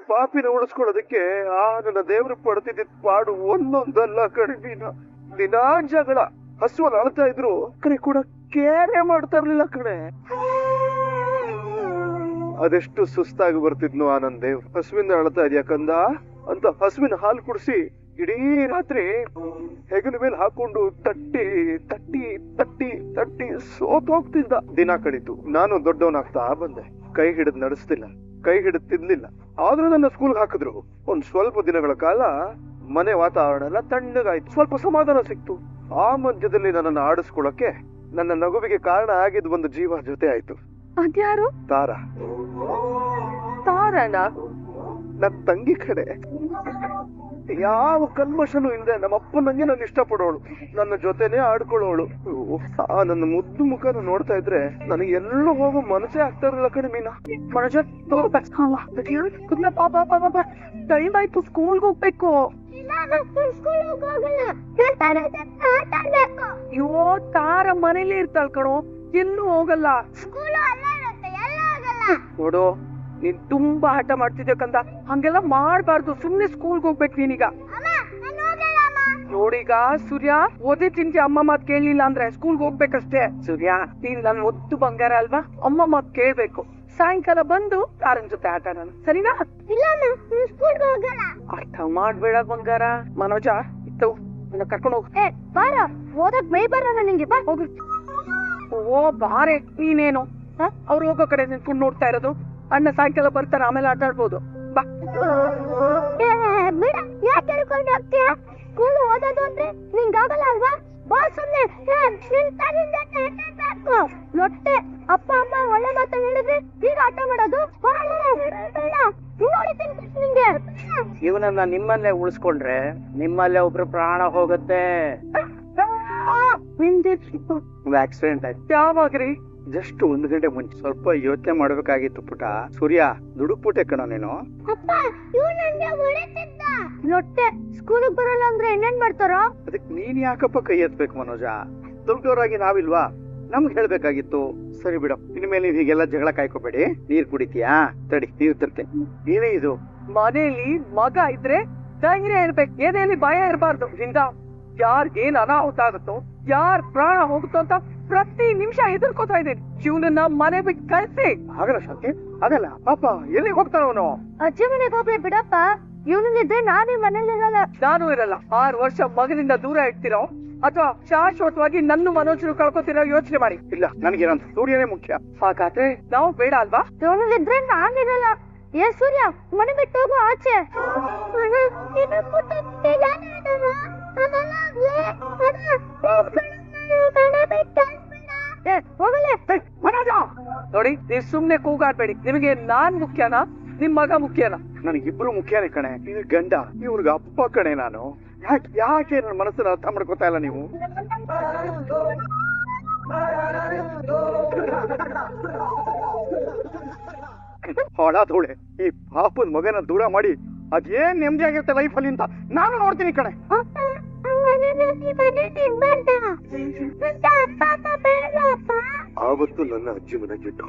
ಪಾಪಿನ ಉಳಿಸ್ಕೊಳ್ಳೋದಕ್ಕೆ ಆ ನನ್ನ ದೇವ್ರು ಪಡ್ತಿದ್ದ ಪಾಡು ಒಂದೊಂದಲ್ಲ ಕಣೆ ದಿನಾ ಜಗಳ. ಹಸುವಲ್ಲಿ ಅಳ್ತಾ ಇದ್ರು ಕಣೆ ಕೂಡ ಕೇರೆ ಮಾಡ್ತಾ ಇರ್ಲಿಲ್ಲ ಕಣೆ. ಅದೆಷ್ಟು ಸುಸ್ತಾಗಿ ಬರ್ತಿದ್ನು ಆ ನನ್ ದೇವ್ರು. ಹಸುವಿಂದ ಅಳ್ತಾ ಇದ್ಯಾ ಕಂದ ಅಂತ ಹಸುವಿನ ಹಾಲು ಕುಡಿಸಿ ಇಡೀ ರಾತ್ರಿ ಹೆಗಲ ಮೇಲೆ ಹಾಕೊಂಡು ತಟ್ಟಿ ತಟ್ಟಿ ತಟ್ಟಿ ತಟ್ಟಿ ಸೋತೋಗ್ತಿದ್ದ. ದಿನ ಕಳೀತು. ನಾನು ದೊಡ್ಡವನಾಗ್ತಾ ಬಂದೆ. ಕೈ ಹಿಡಿದ್ ನಡೆಸ್ತಿಲ್ಲ, ಕೈ ಹಿಡಿದ್ ತಿನ್ಲಿಲ್ಲ. ಆದ್ರೂ ನನ್ನ ಸ್ಕೂಲ್ಗೆ ಹಾಕಿದ್ರು. ಒಂದ್ ಸ್ವಲ್ಪ ದಿನಗಳ ಕಾಲ ಮನೆ ವಾತಾವರಣ ಎಲ್ಲ ತಣ್ಣಗಾಯ್ತು, ಸ್ವಲ್ಪ ಸಮಾಧಾನ ಸಿಕ್ತು. ಆ ಮಧ್ಯದಲ್ಲಿ ನನ್ನನ್ನು ಆಡಿಸ್ಕೊಳಕ್ಕೆ ನನ್ನ ನಗುವಿಗೆ ಕಾರಣ ಆಗಿದ್ ಒಂದು ಜೀವ ಜೊತೆ ಆಯ್ತು. ಅದ್ಯಾರು? ತಾರಾ. ತಾರಣ? ನನ್ ತಂಗಿ ಕಡೆ. ಯಾವ ಕಲ್ಮಶನೂ ಇಲ್ಲದೆ ನಮ್ಮಪ್ಪ ನಂಗೆ ನಾನು ಇಷ್ಟಪಡೋಳು, ನನ್ನ ಜೊತೆನೆ ಆಡ್ಕೊಳ್ಳೋಳು. ಆ ನನ್ನ ಮುದ್ದು ಮುಖನ ನೋಡ್ತಾ ಇದ್ರೆ ನನಗೆ ಎಲ್ಲೂ ಹೋಗೋ ಮನಸ್ಸೇ ಆಗ್ತಾ ಇರಲಿಲ್ಲ ಕಣೆ ಮೀನಾ. ಟೈಮ್ ಆಯ್ತು, ಸ್ಕೂಲ್ಗೆ ಹೋಗ್ಬೇಕು. ಅಯ್ಯೋ, ತಾರ ಮನೇಲಿ ಇರ್ತಾಳ ಕಣೋ, ಎಲ್ಲೂ ಹೋಗಲ್ಲ. ನೋಡು, ನೀನ್ ತುಂಬಾ ಆಟ ಮಾಡ್ತಿದ್ದಕ್ಕಂತ ಹಂಗೆಲ್ಲ ಮಾಡ್ಬಾರ್ದು. ಸುಮ್ನೆ ಸ್ಕೂಲ್ಗೆ ಹೋಗ್ಬೇಕು ನೀನೀಗ. ನೋಡೀಗ ಸೂರ್ಯ, ಓದಿ ತಿಂತಿ ಅಮ್ಮ ಮಾತ್ ಕೇಳಲಿಲ್ಲ ಅಂದ್ರೆ ಸ್ಕೂಲ್ಗೆ ಹೋಗ್ಬೇಕಷ್ಟೇ. ಸೂರ್ಯ, ನೀನ್ ನನ್ ಒತ್ತು ಬಂಗಾರ ಅಲ್ವಾ, ಅಮ್ಮ ಮಾತ್ ಕೇಳ್ಬೇಕು. ಸಾಯಂಕಾಲ ಬಂದು ತಾರನ್ ಜೊತೆ ಆಟ ನಾನು, ಸರಿನಾ? ಅರ್ಥ ಮಾಡ್ಬೇಡ ಬಂಗಾರ. ಮನೋಜ, ಇತ್ತವು ನನ್ನ ಕರ್ಕೊಂಡು ಹೋಗು. ಓದಕ್ ಮೈ ಬರಲ್ಲ ನಿಂಗೆ, ಬಾ ಹೋಗು. ಓ ಬಾರೆ, ನೀನೇನು ಅವ್ರು ಹೋಗೋ ಕಡೆ ನಿಂತ್ಕೊಂಡು ನೋಡ್ತಾ ಇರೋದು? ಅಣ್ಣ ಸಾಯಂಕಾಲ ಬರ್ತಾರ, ಆಮೇಲೆ ಆಟ ಆಡ್ಬೋದು. ಬಾ. ಯಾಕೆ ಕರ್ಕೊಂಡು ಹೋಗ್ತೀಯ? ಸ್ಕೂಲ್ ಓದೋದು ಅಂದ್ರೆ ನಿಂಗಾಗಲ್ಲ ಅಲ್ವಾ? ಬಾ ಸುಮ್ನೆ. ಲೊಟ್ಟೆ ಅಪ್ಪ ಅಮ್ಮ ಒಳ್ಳೆ ಮಾತ ಹೇಳಿದ್ರೆ ಈಗ ಆಟ ಮಾಡೋದು ನಿಂಗೆ. ಇವನನ್ನ ನಿಮ್ಮಲ್ಲೇ ಉಳಿಸ್ಕೊಂಡ್ರೆ ನಿಮ್ಮಲ್ಲೇ ಒಬ್ರು ಪ್ರಾಣ ಹೋಗುತ್ತೆ. ಆಕ್ಸಿಡೆಂಟ್ ಆಯ್ತು. ಯಾವಾಗ್ರಿ? ಜಸ್ಟ್ 1 ಗಂಟೆ ಮುಂಚೆ. ಸ್ವಲ್ಪ ಯೋಚನೆ ಮಾಡ್ಬೇಕಾಗಿತ್ತು ಪುಟ. ಸೂರ್ಯ, ದುಡುಕ್ಬಿಟ್ಟೆ ಕಣ ನೀನು. ಲೊಟ್ಟೆ ಸ್ಕೂಲಿಗೆ ಬರಲ್ಲ ಅಂದ್ರೆ ಏನೇನ್ ಮಾಡ್ತಾರೋ? ಅದಕ್ಕೆ ನೀನ್ ಯಾಕಪ್ಪ ಕೈ ಎತ್ಬೇಕು ಮನೋಜ? ದೊಡ್ಡವರಾಗಿ ನಾವಿಲ್ವಾ? ನಮ್ಗೆ ಹೇಳ್ಬೇಕಾಗಿತ್ತು. ಸರಿ ಬಿಡ, ಇನ್ಮೇಲೆ ನೀವು ಹೀಗೆಲ್ಲ ಜಗಳ ಕಾಯ್ಕೋಬೇಡಿ. ನೀರ್ ಕುಡಿತೀಯಾ? ತಡಿ, ನೀರು ತರ್ತೇನೆ. ಏನೇ ಇದು? ಮನೇಲಿ ಮಗ ಇದ್ರೆ ಧೈರ್ಯ ಇರ್ಬೇಕು, ಏನೇಲಿ ಭಯ ಇರಬಾರ್ದು. ಇದರಿಂದ ಯಾರ್ಗೇನ್ ಅನಾಹುತ ಆಗುತ್ತೋ, ಯಾರ್ ಪ್ರಾಣ ಹೋಗುತ್ತೋ ಅಂತ ಪ್ರತಿ ನಿಮಿಷ ಹೆದರ್ಕೋತಾ ಇದ್ದೀನಿ. ಜೀವನನ್ನ ಮನೆ ಬಿಟ್ಟು ಕಳ್ಸಿ. ಆಗಲ್ಲ ಶಾಂತಿ, ಆಗಲ್ಲ. ಪಾಪ ಎಲ್ಲಿಗೆ ಹೋಗ್ತಾನ ಅವನು? ಅಜ್ಜಿ ಮನೆಗೆ ಹೋಗ್ಲಿ ಬಿಡಪ್ಪ. ಇವನಿದ್ರೆ ನಾನೇ ಮನೇಲಿ ಇರಲ್ಲ. ನಾನು ಇರಲ್ಲ. 6 ವರ್ಷ ಮಗನಿಂದ ದೂರ ಇಡ್ತಿರೋ ಅಥವಾ ಶಾಶ್ವತವಾಗಿ ನನ್ನ ಮನೋಜರು ಕಳ್ಕೊತಿರೋ ಯೋಚನೆ ಮಾಡಿ. ಇಲ್ಲ, ನನಗೇನಂತ ಸೂರ್ಯನೇ ಮುಖ್ಯ. ಹಾಗಾದ್ರೆ ನಾವು ಬೇಡ ಅಲ್ವಾ? ಇವನಿದ್ರೆ ನಾನಿರಲ್ಲ. ಏ ಸೂರ್ಯ, ಮನೆ ಬಿಟ್ಟು ಹೋಗು ಆಚೆ. ನೋಡಿ, ನೀವ್ ಸುಮ್ನೆ ಕೂಗಾಡ್ಬೇಡಿ. ನಿಮಗೆ ನಾನ್ ಮುಖ್ಯನಾ, ನಿಮ್ ಮಗ ಮುಖ್ಯನಾ? ನನಗಿಬ್ರು ಮುಖ್ಯನೇ ಕಣೆ. ಇದು ಗಂಡ, ಇವ್ರಿಗೆ ಅಪ್ಪ ಕಣೆ ನಾನು. ಯಾಕೆ ನನ್ನ ಮನಸ್ಸನ್ನ ಅರ್ಥ ಮಾಡ್ಕೋತಾ ಇಲ್ಲ ನೀವು? ಹಾಳಾದೋಳೆ, ಈ ಪಾಪದ ಮಗನ ದೂರ ಮಾಡಿ ಅದೇನ್ ನೆಮ್ಮದಿ ಆಗಿರುತ್ತೆ ಲೈಫಲ್ಲಿ ಅಂತ ನಾನು ನೋಡ್ತೀನಿ ಕಣೆ. ಆವತ್ತು ನನ್ನ ಅಜ್ಜಿ ಮನೆ ಬಿಟ್ಟು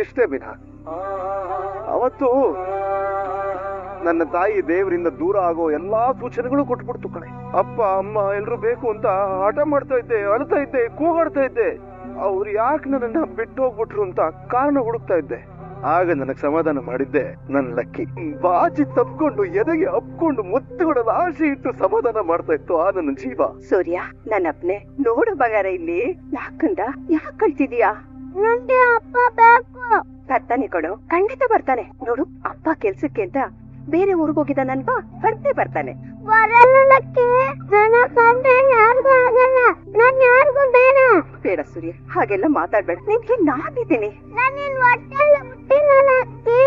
ಇಷ್ಟೇ ಬಿನ. ಅವತ್ತು ನನ್ನ ತಾಯಿ ದೇವರಿಂದ ದೂರ ಆಗೋ ಎಲ್ಲಾ ಸೂಚನೆಗಳು ಕೊಟ್ಬಿಡ್ತು ಕಣೆ. ಅಪ್ಪ ಅಮ್ಮ ಎಲ್ರು ಬೇಕು ಅಂತ ಆಟ ಮಾಡ್ತಾ ಇದ್ದೆ, ಅಳ್ತಾ ಇದ್ದೆ, ಕೂಗಾಡ್ತಾ ಇದ್ದೆ. ಅವ್ರು ಯಾಕೆ ನನ್ನನ್ನ ಬಿಟ್ಟು ಹೋಗ್ಬಿಟ್ರು ಅಂತ ಕಾರಣ ಹುಡುಕ್ತಾ ಇದ್ದೆ. ಆಗ ನನಗ್ ಸಮಾಧಾನ ಮಾಡಿದ್ದೆ ನನ್ನ ಲಕ್ಕಿ. ಬಾಚಿ ತಪ್ಕೊಂಡು ಎದೆಗೆ ಅಪ್ಕೊಂಡು ಮುತ್ತುಗೊಡದ ಆಸೆ ಇಟ್ಟು ಸಮಾಧಾನ ಮಾಡ್ತಾ ಇತ್ತು ಆ ನನ್ನ ಜೀವ. ಸೂರ್ಯ, ನನ್ನಪ್ಪನೆ ನೋಡು ಬಂಗಾರ, ಇಲ್ಲಿ ಯಾಕಂದ ಯಾಕೆ ಕಳ್ತಿದೀಯಾ? ನಂಗೆ ಅಪ್ಪ ಬೇಕು. ಬರ್ತಾನೆ ಕೊಡು, ಖಂಡಿತ ಬರ್ತಾನೆ. ನೋಡು, ಅಪ್ಪ ಕೆಲ್ಸಕ್ಕೆ ಅಂತ ಬೇರೆ ಊರಿಗೆ ಹೋಗಿದ್ದಾನಲ್ವಾ, ಬರ್ತೆ ಬರ್ತಾನೆ. ಬರಲ್ಲಕ್ಕೆ ನನ್ನ ಕಂಡ್ರೆ ಯಾರಿಗೂ ಆಗಲ್ಲ. ನಾನ್ ಯಾರಿಗೂ ಬೇಡ. ಬೇಡ ಸೂರ್ಯ, ಹಾಗೆಲ್ಲ ಮಾತಾಡ್ಬೇಡ. ನಿನ್ಗೆ ನಾನಿದ್ದೀನಿ. ನಾನು ಹೊಟ್ಟೆಲ್ಲ ಹುಟ್ಟಿಲ್ಲ ಅಕ್ಕಿ.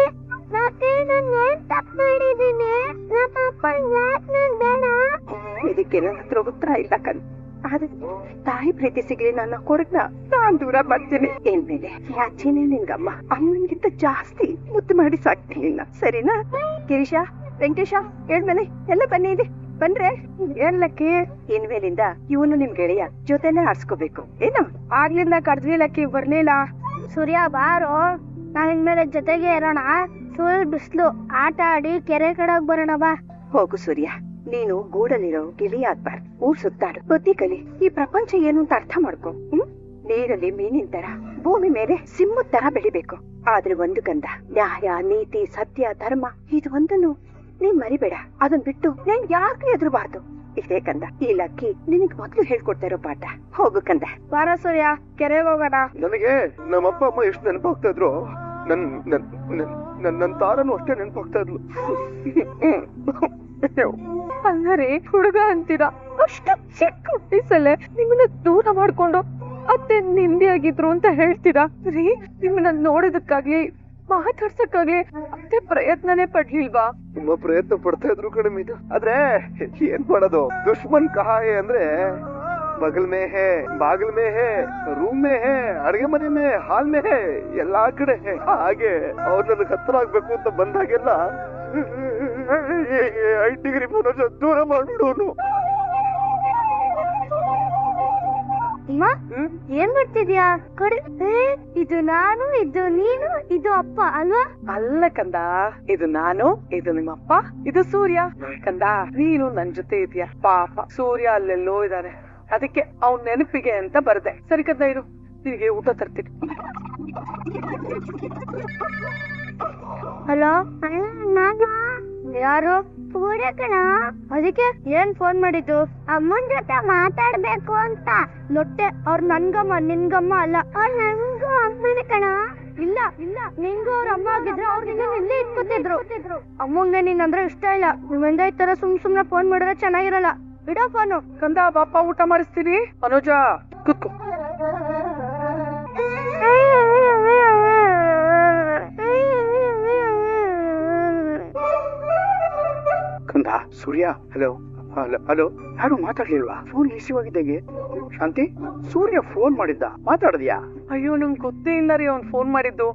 ಮತ್ತೆ ನಾನು ಏನ್ ತಪ್ಪು ಮಾಡಿದ್ದೀನಿ? ನಮ್ಮ ಅಪ್ಪ ಯಾಕೆ ನನ್ ಬೇಡ? ಇದಕ್ಕೆ ನನ್ನ ಹತ್ರ ಉತ್ತರ ಇಲ್ಲ ಕಣ್. ಆದ್ರೆ ತಾಯಿ ಪ್ರೀತಿ ಸಿಗ್ಲಿ ನನ್ನ ಕೊರಗ್ನ ನಾನ್ ದೂರ ಬರ್ತೀನಿ ಏನ್ಮೇಲೆ ಯಾಚಿನೇ ನಿನ್ಗಮ್ಮ ಅಮ್ಮನಿಗಿಂತ ಜಾಸ್ತಿ ಮುದ್ದು ಮಾಡಿ ಸಾಕ್ತೀನಿ ಸರಿನಾ? ಗಿರೀಶ, ವೆಂಕಟೇಶ, ಹೇಳ್ಮೇಲೆ ಎಲ್ಲ ಬನ್ನಿ ಇದೆ ಬಂದ್ರೆ ಏನ್ಲಕ್ಕಿ ಇನ್ಮೇಲಿಂದ ಇವನು ನಿಮ್ ಗೆಳೆಯ ಜೊತೆನೆ ಆಡ್ಸ್ಕೋಬೇಕು ಏನು? ಆಗ್ಲಿಂದ ಕರ್ದ್ವಿ ಲಕ್ಕಿ ಬರ್ಲಿಲ್ಲ. ಸೂರ್ಯ ಬಾರೋ, ನಾವ್ ಇನ್ಮೇಲೆ ಜೊತೆಗೆ ಇರೋಣ. ಫುಲ್ ಬಿಸ್ಲು, ಆಟ ಆಡಿ ಕೆರೆ ಕಡೆ ಬರೋಣ ಬಾ. ಹೋಗು ಸೂರ್ಯ, ನೀನು ಗೂಡಲ್ಲಿರೋ ಗಿಳಿ ಆಗ್ಬಾರ್ದು. ಊರ್ ಸುತ್ತಾಡು, ಬುದ್ಧಿ ಕಲಿ, ಈ ಪ್ರಪಂಚ ಏನು ಅಂತ ಅರ್ಥ ಮಾಡ್ಕೊ. ನೀರಲ್ಲಿ ಮೀನಿನ ತರ, ಭೂಮಿ ಮೇಲೆ ಸಿಂಹದ ತರ ಬೆಳಿಬೇಕು. ಆದ್ರೆ ಒಂದು ಕಂದ, ನ್ಯಾಯ, ನೀತಿ, ಸತ್ಯ, ಧರ್ಮ ಇದು ಒಂದನ್ನು ನೀನ್ ಮರಿಬೇಡ. ಅದನ್ ಬಿಟ್ಟು ನೀನ್ ಯಾಕೆ ಎದುರಬಾರ್ದು. ಇದೇ ಕಂದ, ಈ ಲಕ್ಕಿ ನಿನಗ್ ಮೊದ್ಲು ಹೇಳ್ಕೊಡ್ತಾ ಇರೋ ಪಾಠ. ಹೋಗು ಕಂದ. ಬಾರ ಸೂರ್ಯ, ಕೆರೆಗೆ ಹೋಗೋಣ. ನನಗೆ ನಮ್ಮ ಅಪ್ಪ ಅಮ್ಮ ಎಷ್ಟು ನೆನಪಾಗ್ತಾ ಇದ್ರು, ನನ್ ತಾರನು ಅಷ್ಟೇ ನೆನಪಾಗ್ತಾ ಇದ್ಲು. ಅಲ್ಲರಿ ಹುಡುಗ ಅಂತೀರಾ, ಅಷ್ಟು ಚಿಕ್ಕ ವಯಸ್ಸಲ್ಲೇ ನಿಮ್ಮನ್ನ ದೂರ ಮಾಡ್ಕೊಂಡು ಅತ್ತೆ ನಿಂದಿಯಾಗಿದ್ರು ಅಂತ ಹೇಳ್ತೀರಾ ರೀ? ನಿಮ್ಮನ್ನ ನೋಡೋದಕ್ಕಾಗ್ಲಿ ಮಾತಾಡ್ಸಕ್ಕಾಗ್ಲಿ ಅತ್ತೆ ಪ್ರಯತ್ನನೇ ಪಡ್ಲಿಲ್ವಾ? ತುಂಬಾ ಪ್ರಯತ್ನ ಪಡ್ತಾ ಇದ್ರು ಕಡಿಮೆ. ಆದ್ರೆ ಏನ್ ಮಾಡೋದು, ದುಶ್ಮನ್ ಕಹಾಯೆ ಅಂದ್ರೆ ಬಗಲ್ ಮೇ ಹೇ, ಬಾಗಲ್ ಮೇ ಹೇ, ರೂಮ್ ಮೇ ಹೇ, ಅಡ್ಗೆ ಮನೆ ಮೇ, ಹಾಲ್ ಮೇ ಹೇ, ಎಲ್ಲಾ ಕಡೆ ಹಾಗೆ ಅವ್ರು ನನಗ್ ಹತ್ರ ಆಗ್ಬೇಕು ಅಂತ ಬಂದಾಗೆಲ್ಲ 5 ಡಿಗ್ರಿ ಮನೋಜ ದೂರ ಮಾಡ್ಬಿಡೋನು. ಅಮ್ಮ, ಏನ್ ಮಾಡ್ತಿದ್ಯಾ? ಕೊಡಿ. ಇದು ನಾನು, ಇದು ನೀನು, ಇದು ಅಪ್ಪ ಅಲ್ವಾ? ಅಲ್ಲ ಕಂದ, ಇದು ನಾನು, ಇದು ನಿಮ್ಮಪ್ಪ, ಇದು ಸೂರ್ಯ. ಕಂದ, ನೀನು ನನ್ ಜೊತೆ ಇದೆಯಾ? ಪಾಪ ಸೂರ್ಯ ಅಲ್ಲೆಲ್ಲೋ ಇದ್ದಾನೆ, ಅದಕ್ಕೆ ಅವನ್ ನೆನಪಿಗೆ ಅಂತ ಬರ್ದೆ. ಸರಿ ಕಂದ, ಇರು, ನಿನಗೆ ಊಟ ತರ್ತೀನಿ. ಹಲೋ, ನಾನು ಯಾರು? ಸೂರ್ಯ ಕಣ. ಅದಕ್ಕೆ ಏನ್ ಫೋನ್ ಮಾಡಿದ್ದು? ಅಮ್ಮನ್ ಜೊತೆ ಮಾತಾಡ್ಬೇಕು ಅಂತ. ಲೊಟ್ಟೆ, ಅವ್ರು ನನ್ಗಮ್ಮ ನಿನ್ಗಮ್ಮ ಅಲ್ಲ, ಅವ್ರು ನನ್ಗೂ ಅಮ್ಮನೇ ಕಣ. ಇಲ್ಲ ಇಲ್ಲ, ನಿಂಗೂ ಅವ್ರ ಅಮ್ಮ ಆಗಿದ್ರೆ ಅವ್ರು ನಿನ್ನ ಇಲ್ಲೇ ಇಟ್ಕೊತಿದ್ರು. ಅಮ್ಮಂಗೆ ನೀನ್ ಅಂದ್ರೆ ಇಷ್ಟ ಇಲ್ಲ. ನಿಮ್ಮಿಂದ ಈ ತರ ಸುಮ್ನೆ ಫೋನ್ ಮಾಡಿದ್ರೆ ಚೆನ್ನಾಗಿರಲ್ಲ. ಬಿಡೋ ಫೋನು. ಕಂದ, ಬಾಪ ಊಟ ಮಾಡಿಸ್ತೀನಿ. ಮನೋಜ ಕೂತ್ಕೋ. ಕಂದ, ಸೂರ್ಯ, ಹಲೋ ಹಲೋ ಹಲೋ. ಯಾರು ಮಾತಾಡ್ಲಿಲ್ವಾ? ಫೋನ್ ರಿಸೀವ್ ಆಗಿದ್ದಾಗೆ. ಶಾಂತಿ, ಸೂರ್ಯ ಫೋನ್ ಮಾಡಿದ್ದ, ಮಾತಾಡದ್ಯಾ? ಅಯ್ಯೋ, ನಂಗೆ ಗೊತ್ತೇ ಇಲ್ಲ ರೀ ಅವ್ನ್ ಫೋನ್ ಮಾಡಿದ್ದು.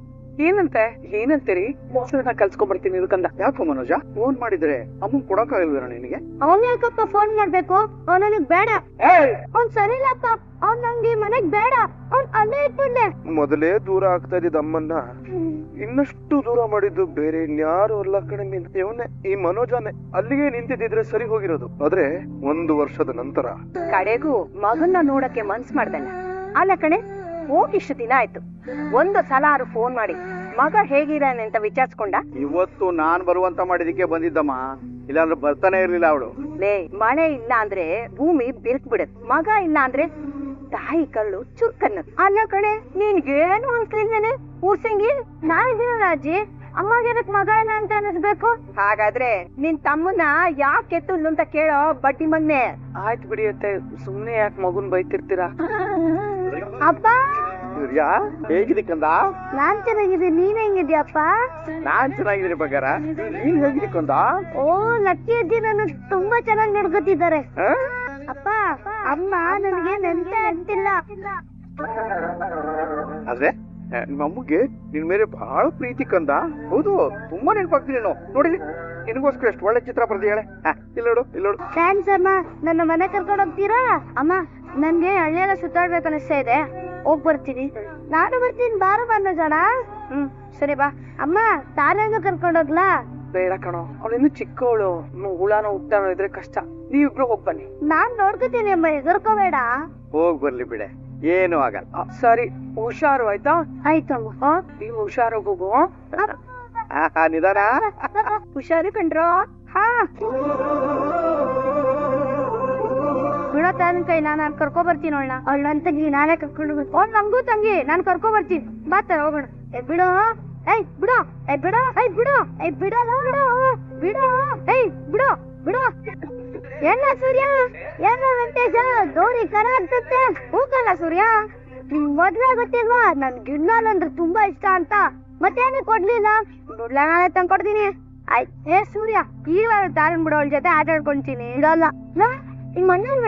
ಏನಂತೀರಿ? ಮೊಸರನ್ನ ಕಲ್ಸ್ಕೊಂಡ್ಬರ್ತೀನಿ ಇರು ಕಂದ. ಯಾಕೋ ಮನೋಜ, ಫೋನ್ ಮಾಡಿದ್ರೆ ಅಮ್ಮನ್ ಕೊಡಕ್ಕಾಗಿಲ್ವೇನೋ ನಿನಗೆ? ಅವನ್ ಯಾಕಪ್ಪ ಫೋನ್ ಮಾಡ್ಬೇಕು? ಅವ್ನ್ ನನಗ್ ಬೇಡ. ಅವ್ನ್ ಸರಿ ಇಲ್ಲಪ್ಪ, ಅವ್ನ್ ನಂಗೆ ಮನೆಗ್ ಬೇಡ. ಅವ್ನ್ ಅಲ್ಲೇ ಇಟ್ಬಿಡ್ಲೆ. ಮೊದಲೇ ದೂರ ಆಗ್ತಾ ಇದ್ದಿದ್ದ ಅಮ್ಮನ್ನ ಇನ್ನಷ್ಟು ದೂರ ಮಾಡಿದ್ದು ಬೇರೆ ಇನ್ಯಾರು ಅಲ್ಲ ಕಣೆ, ಇವನೇ, ಈ ಮನೋಜನೇ. ಅಲ್ಲಿಗೆ ನಿಂತಿದ್ರೆ ಸರಿ ಹೋಗಿರೋದು. ಆದ್ರೆ 1 ವರ್ಷದ ನಂತರ ಕಡೆಗೂ ಮಗನ್ನ ನೋಡಕ್ಕೆ ಮನ್ಸ್ ಮಾಡ್ದಲ್ಲ. ಅಲ್ಲ ಕಣೆ, ಹೋಗಿಷ್ಟು ದಿನ ಆಯ್ತು, ಒಂದು ಸಲ ಆರು ಫೋನ್ ಮಾಡಿ ಮಗ ಹೇಗಿದ್ದಾನೆ ಅಂತ ವಿಚಾರಿಸ್ಕೊಂಡ? ಇವತ್ತು ನಾನ್ ಬರುವಂತ ಮಾಡಿದಕ್ಕೆ ಬಂದಿದ್ದಮ್ಮ, ಇಲ್ಲಾಂದ್ರೆ ಬರ್ತಾನೆ ಇರ್ಲಿಲ್ಲ ಅವಳು. ಲೇ, ಮಳೆ ಇಲ್ಲ ಅಂದ್ರೆ ಭೂಮಿ ಬಿರುಕ್ ಬಿಡತ್, ಮಗ ಇಲ್ಲ ಅಂದ್ರೆ ತಾಯಿ ಕಳ್ಳು ಚುರ್ಕನ್ನತ್. ಅಲ್ಲ ಕಣೆ, ನಿನ್ಗೇನು ಅನ್ಸ್ಲಿಲ್ವೇನೆ? ಊರ್ಸಂಗಿ ನಾವಿದ್ದೀನಲ್ಲ ಅಜ್ಜಿ, ಅಮ್ಮಗಿರಕ್ ಮಗ ಇಲ್ಲ ಅಂತ ಅನಿಸ್ಬೇಕು. ಹಾಗಾದ್ರೆ ನಿನ್ ತಮ್ಮನ್ನ ಯಾಕೆ ಎತ್ತುಲ್ಲು ಅಂತ ಕೇಳೋ ಬಡ್ಡಿ ಮಗ್ನೆ. ಆಯ್ತು ಬಿಡಿ ಅತ್ತೆ, ಸುಮ್ನೆ ಯಾಕೆ ಮಗುನ್ ಬೈತಿರ್ತೀರಾ? ಅಪ್ಪ, ಹೇಗಿದೆ ಕಂದ? ನಾನ್ ಚೆನ್ನಾಗಿದ್ದೀನಿ, ನೀನ್ ಹೆಂಗಿದ್ಯಪ್ಪ? ನಾನ್ ಚೆನ್ನಾಗಿದ್ದೀನಿ ಬಂಗಾರ, ನೀನ್ ಹೇಗಿದೆ ಕಂದ? ಓ, ಲಕ್ಕಿ ಅಜ್ಜಿ ನಾನು ತುಂಬಾ ಚೆನ್ನಾಗಿ ನೋಡ್ಕೊತಿದ್ದಾರೆ. ಅಪ್ಪ, ಅಮ್ಮ ನನಗೆ ನೆನಪೇ ಆಗ್ತಿಲ್ಲ. ಆದ್ರೆ ನಿಮ್ಮ ಅಮ್ಮಗೆ ನಿನ್ ಮೇಲೆ ಬಹಳ ಪ್ರೀತಿ ಕಂದ. ಹೌದು, ತುಂಬಾ ನೆನಪಾಗ್ತೀನಿ. ನೋಡಿ, ನಿನಗೋಸ್ಕರ ಎಷ್ಟು ಒಳ್ಳೆ ಚಿತ್ರ ಬರ್ದಿಯಾಳೆ. ಇಲ್ಲೋಡು. ಥ್ಯಾಂಕ್ಸ್ ಅಮ್ಮ. ನನ್ನ ಮನೆ ಕರ್ಕೊಂಡು ಹೋಗ್ತೀರಾ? ಅಮ್ಮ, ನನ್ಗೆ ಹಳ್ಳಿಯೆಲ್ಲ ಸುತ್ತಾಡ್ಬೇಕು ಅನಿಸ್ತಾ ಇದೆ, ಹೋಗ್ ಬರ್ತೀನಿ. ನಾನು ಬರ್ತೀನಿ, ಬಾರು ಮನೋಜಣ. ಸರಿ ಬಾ. ಅಮ್ಮ, ತಾನೇನು ಕರ್ಕೊಂಡು ಹೋಗ್ಲಾ? ಬೇಡ ಕಣೋ, ಅವಳಿನ್ನು ಚಿಕ್ಕವಳು, ಹುಳಾನೋ ಹುಟ್ಟಾನೋ ಇದ್ರೆ ಕಷ್ಟ. ನೀವಿಬ್ರು ಹೋಗ್ ಬನ್ನಿ. ನಾನ್ ನೋಡ್ಕೋತೀನಿ ಅಮ್ಮ, ಹೆದರ್ಕೋಬೇಡ. ಹೋಗ್ ಬರ್ಲಿ ಬಿಡೆ, ಏನು ಆಗಲ್ಲ. ಸರಿ, ಹುಷಾರು ಆಯ್ತಾ? ಆಯ್ತು ಅಮ್ಮ. ನೀವು ಹುಷಾರಾಗಿ ಹೋಗು. ನಿಧಾನ. ಹುಷಾರು ಕಂಡ್ರೋ. ಬಿಡೋ ತಾನ ಕೈ, ನಾನು ಕರ್ಕೊ ಬರ್ತೀನಿ ಅವಳನ್ನ. ಅವಳ ನನ್ ತಂಗಿ ನಾನೇ ಕರ್ಕೊಂಡು ಹೋಗ್ಬೇಕು. ಅವ್ಳು ನಂಗೂ ತಂಗಿ, ನಾನ್ ಕರ್ಕೊ ಬರ್ತೀನಿ. ಬಾತ ಹೋಗೋಣ. ಬಿಡೋ, ಏಯ್ ಬಿಡೋ, ಬಿಡೋ, ಬಿಡೋ, ಬಿಡೋ, ಬಿಡೋ, ಬಿಡೋ, ಬಿಡೋ. ಏನ ಸೂರ್ಯ, ಏನ ವೆಂಕಟೇಶ, ದೋರಿ ಕರ ಆಗ್ತತ್ತೆ. ಹೂಕಲ್ಲ ಸೂರ್ಯ, ನಿಂಗ್ ಮೊದ್ಲೇ ಗೊತ್ತಿಲ್ವಾ ನನ್ ಗಿಡ್ನಾಲ್ ಅಂದ್ರೆ ತುಂಬಾ ಇಷ್ಟ ಅಂತ? ಮತ್ತೇನು ಕೊಡ್ಲಿಲ್ಲ? ಬಿಡ್ಲ, ನಾನೇ ತಂದ್ಕೊಡ್ತೀನಿ. ಆಯ್ತು. ಸೂರ್ಯ, ಈ ವಾರ ತಾರನ್ ಬಿಡೋ, ಅವಳ ಜೊತೆ ಆಟ ಆಡ್ಕೊಂತೀನಿ. ಇಡಲ್ಲ. ನಿಮ್ ಮನೇಲಿ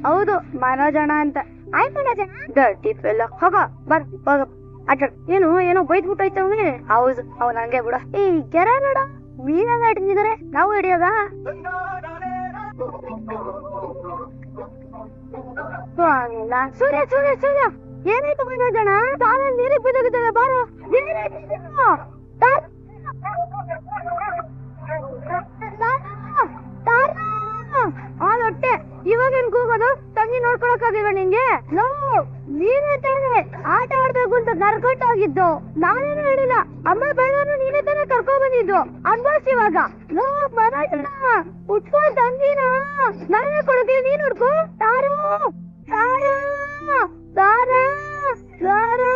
ಹೌದು ಮನೋಜಣ ಅಂತ. ಆಯ್ ಮನೋಜಣ ಡರ್ಟಿ ಫೆಲ್ಲ. ಹೋಗ ಬರ್ ಹೋಗ ಆಟ. ಏನೋ ಬೈದ್ಬಿಟ್ಟೈತ ಅವನಿಗೆ. ಹೌದು ಅವ್ನ ಹಂಗೆ ಬಿಡ. ಈ ಕೆರೆ ನೋಡ ಮೀನೆಲ್ಲ ಹಿಡಿದಿದ್ದಾರೆ, ನಾವು ಹಿಡಿಯೋದ? ಸೂರ್ಯ ಸೂರ್ಯ ಸೂರ್ಯ ಏನಾಯ್ತು ಮನೋಜಣ? ತಾನಲ್ಲಿ ನೀರಿಗೆ ಬಿದ್ದೋಗಿದ್ದಾವೆ, ಬಾರೋ. ಹೊಟ್ಟೆ ಇವಾಗೇನ್ ಕೂಗೋದು? ತಂಗಿ ನೋಡ್ಕೊಳಕ್ಕಾಗಿಲ್ವ ನಿಂಗೆ? ನೀನೇ ತಾನೇ ಆಟ ಆಡ್ಬೇಕು ಅಂತ ಕರ್ಕೊಂಡು ಹೋಗಿದ್ದು, ನಾನೇನು ಹೇಳಿಲ್ಲ. ಅಮ್ಮ ಬೆಳನು ನೀನೇ ತಾನೇ ಕರ್ಕೊಂಡ್ ಬಂದಿದ್ದು, ಅನ್ಭವಿಸ್ ಇವಾಗ. ಉಟ್ಕೋ ತಂಗಿನ, ನಾನೇ ಕೊಡ್ತೀನಿ, ನೀನ್ ಹುಡ್ಕೋ. ತಾರಾ ತಾರಾ ತಾರಾ ತಾರಾ